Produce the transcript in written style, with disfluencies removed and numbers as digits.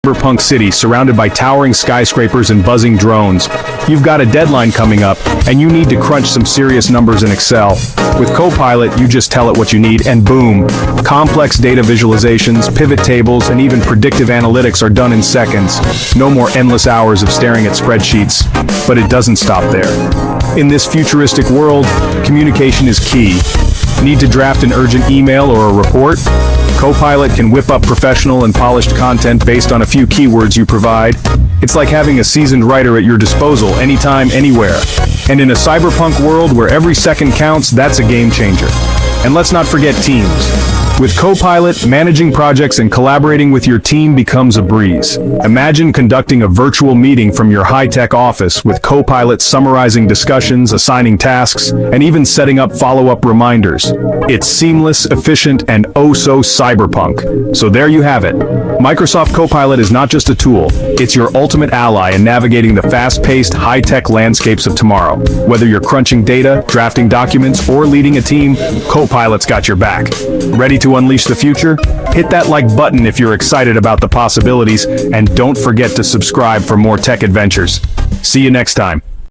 cyberpunk city surrounded by towering skyscrapers and buzzing drones. You've got a deadline coming up, and you need to crunch some serious numbers in Excel. With Copilot, you just tell it what you need, and boom! Complex data visualizations, pivot tables, and even predictive analytics are done in seconds. No more endless hours of staring at spreadsheets. But it doesn't stop there. In this futuristic world, communication is key. Need to draft an urgent email or a report? Copilot can whip up professional and polished content based on a few keywords you provide. It's like having a seasoned writer at your disposal anytime, anywhere. And in a cyberpunk world where every second counts, that's a game changer. And let's not forget teams. With Copilot, managing projects and collaborating with your team becomes a breeze. Imagine conducting a virtual meeting from your high-tech office with Copilot summarizing discussions, assigning tasks, and even setting up follow-up reminders. It's seamless, efficient, and oh so cyberpunk. So there you have it. Microsoft Copilot is not just a tool, it's your ultimate ally in navigating the fast-paced, high-tech landscapes of tomorrow. Whether you're crunching data, drafting documents, or leading a team, Copilot's got your back. Ready to unleash the future? Hit that like button if you're excited about the possibilities, and don't forget to subscribe for more tech adventures. See you next time.